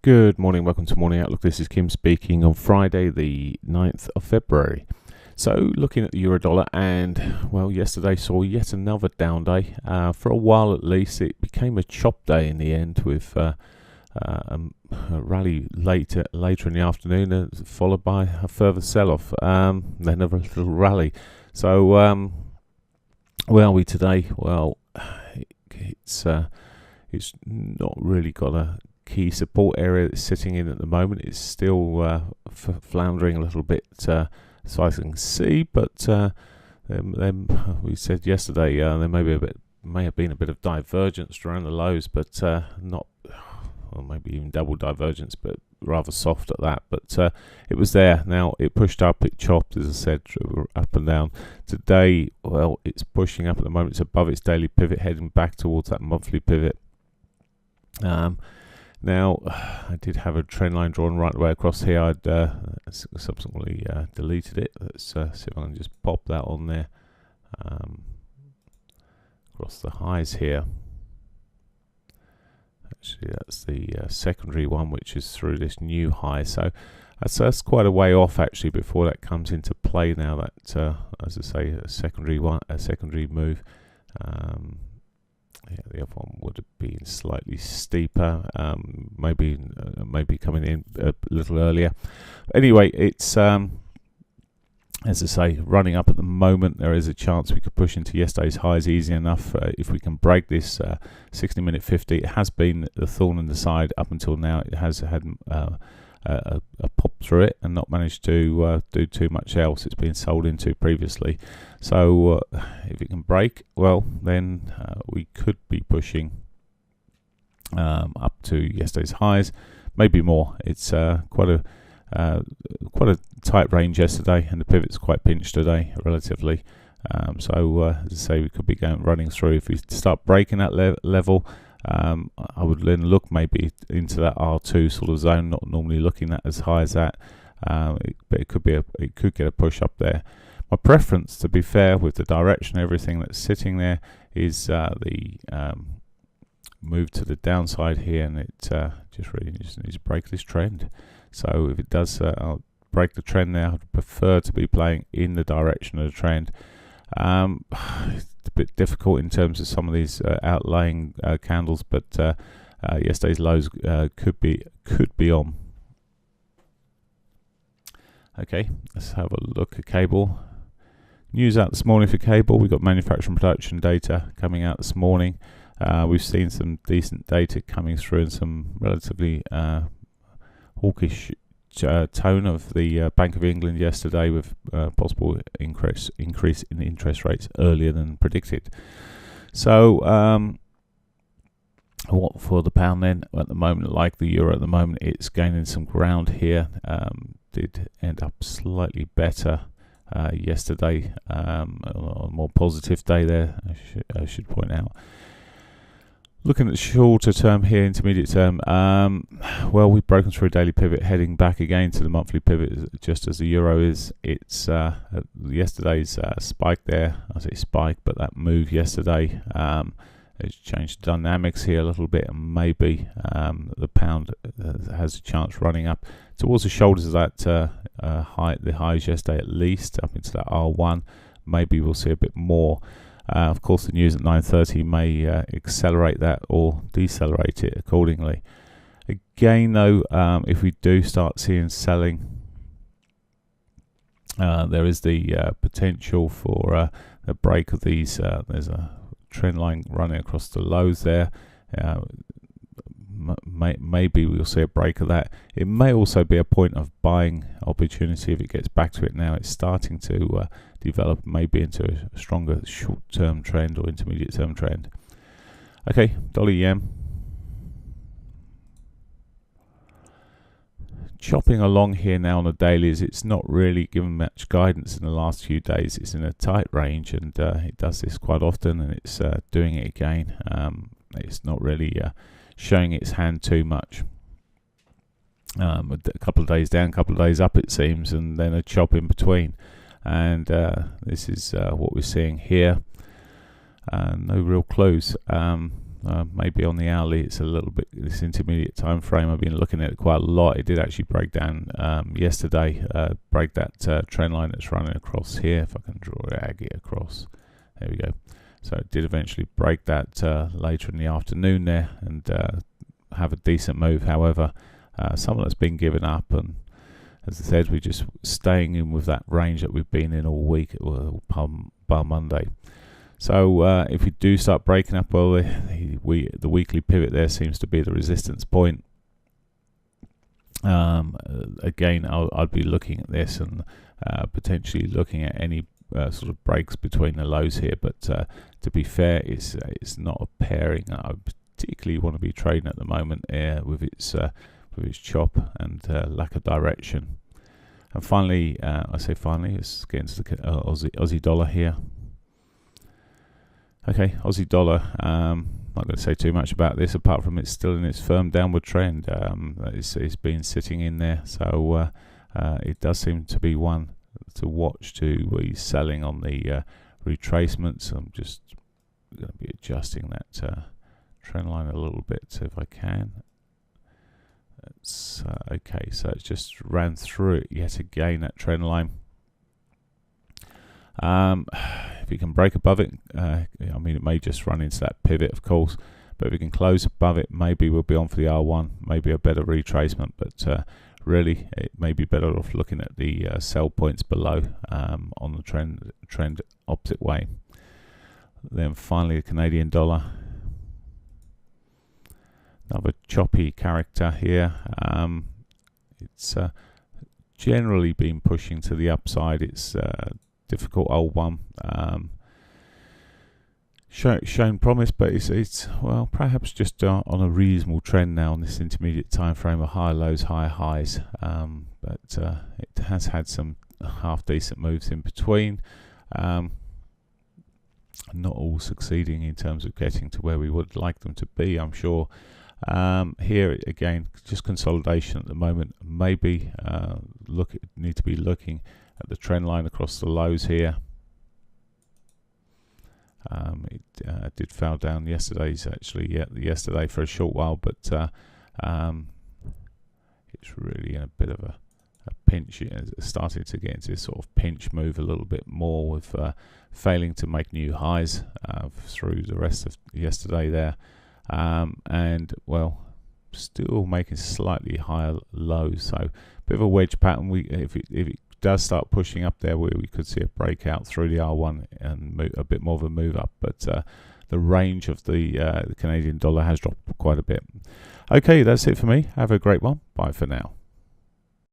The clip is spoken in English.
Good morning, welcome to Morning Outlook. This is Kim speaking on Friday, the 9th of February. So, looking at the euro dollar, and well, yesterday saw yet another down day. For a while at least, it became a chop day in the end with a rally later in the afternoon, followed by a further sell-off, then a little rally. So, where are we today? Well, it's not really got a key support area it's sitting in at the moment. It's still floundering a little bit, so I can see. But then we said yesterday there may have been a bit of divergence around the lows, but not, or maybe even double divergence, but rather soft at that. But it was there. Now it pushed up, it chopped, as I said, up and down. Today, well, it's pushing up at the moment. It's above its daily pivot, heading back towards that monthly pivot. Now, I did have a trend line drawn right the way across here. I'd subsequently deleted it. Let's see if I can just pop that on there. Across the highs here. Actually, that's the secondary one, which is through this new high. So that's quite a way off, actually, before that comes into play now. That, as I say, a secondary move. Yeah, the other one would have been slightly steeper, maybe coming in a little earlier. Anyway, it's as I say, running up at the moment. There is a chance we could push into yesterday's highs easy enough if we can break this 60-minute 50. It has been the thorn in the side up until now. It has had a pop through it and not managed to do too much else. It's been sold into previously. So if it can break, well, then we could be pushing up to yesterday's highs, maybe more. It's quite a tight range yesterday, and the pivot's quite pinched today, relatively. So as I say, we could be running through. If we start breaking that level, I would then look maybe into that R2 sort of zone, not normally looking at as high as that, but it could get a push up there. My preference, to be fair, with the direction, everything that's sitting there, is the move to the downside here, and it just needs to break this trend. So if it does break the trend there, I'd prefer to be playing in the direction of the trend. It's a bit difficult in terms of some of these outlying candles, but yesterday's lows could be on. Okay, let's have a look at cable. News out this morning for cable. We've got manufacturing production data coming out this morning. We've seen some decent data coming through and some relatively hawkish tone of the Bank of England yesterday, with possible increase in interest rates earlier than predicted. So what for the pound then at the moment? Like the euro at the moment, it's gaining some ground here. Did end up slightly better yesterday, a more positive day there, I should point out. Looking at the shorter term here, intermediate term, well, we've broken through a daily pivot, heading back again to the monthly pivot, just as the euro is. It's yesterday's spike there. I say spike, but that move yesterday, it's changed the dynamics here a little bit, and maybe the pound has a chance running up towards the shoulders of that the highs yesterday, at least up into that R1. Maybe we'll see a bit more. Of course, the news at 9:30 may accelerate that or decelerate it accordingly. Again, though, if we do start seeing selling, there is the potential for a break of these. There's a trend line running across the lows there. Maybe we'll see a break of that. It may also be a point of buying opportunity if it gets back to it. Now it's starting to develop maybe into a stronger short-term trend or intermediate-term trend. Okay, dollar yen. Chopping along here now on the dailies. It's not really given much guidance in the last few days. It's in a tight range, and it does this quite often, and it's doing it again. It's not really showing its hand too much. A couple of days down, a couple of days up, it seems, and then a chop in between. And this is what we're seeing here. No real clues. Maybe on the hourly it's a little bit, this intermediate time frame I've been looking at it quite a lot. It did actually break down yesterday, break that trend line that's running across here. If I can draw it, Aggie across, there we go. So it did eventually break that later in the afternoon there and have a decent move. However, some of that's been given up, and as I said, we're just staying in with that range that we've been in all week, by Monday. So if we do start breaking up, well, the weekly pivot there seems to be the resistance point. Again, I'd be looking at this and potentially looking at any sort of breaks between the lows here, but to be fair, it's not a pairing that I particularly want to be trading at the moment with its chop and lack of direction. And finally, I say finally, let's get into the Aussie dollar here. Okay, Aussie dollar, not going to say too much about this apart from it's still in its firm downward trend. It's been sitting in there, so it does seem to be one to watch to be selling on the retracements. I'm just going to be adjusting that trend line a little bit if I can. That's okay, so it's just ran through it yet again, that trend line. If you can break above it, I mean, it may just run into that pivot, of course, but if we can close above it, maybe we'll be on for the R1, maybe a better retracement, but really it may be better off looking at the sell points below on the trend opposite way. Then finally the Canadian dollar, another choppy character here. It's generally been pushing to the upside. It's difficult old one, shown promise, but it's well, perhaps just on a reasonable trend now on this intermediate time frame of higher lows, higher highs, but it has had some half decent moves in between, not all succeeding in terms of getting to where we would like them to be, I'm sure. Here again, just consolidation at the moment. Maybe need to be looking at the trend line across the lows here. It did fall down yesterday for a short while, but it's really in a bit of a pinch. It's starting to get into this sort of pinch move a little bit more, with failing to make new highs through the rest of yesterday there, and well, still making slightly higher lows. So a bit of a wedge pattern. If it does start pushing up there, we could see a breakout through the R1 and a bit more of a move up, but the range of the Canadian dollar has dropped quite a bit. Okay, that's it for me. Have a great one. Bye for now.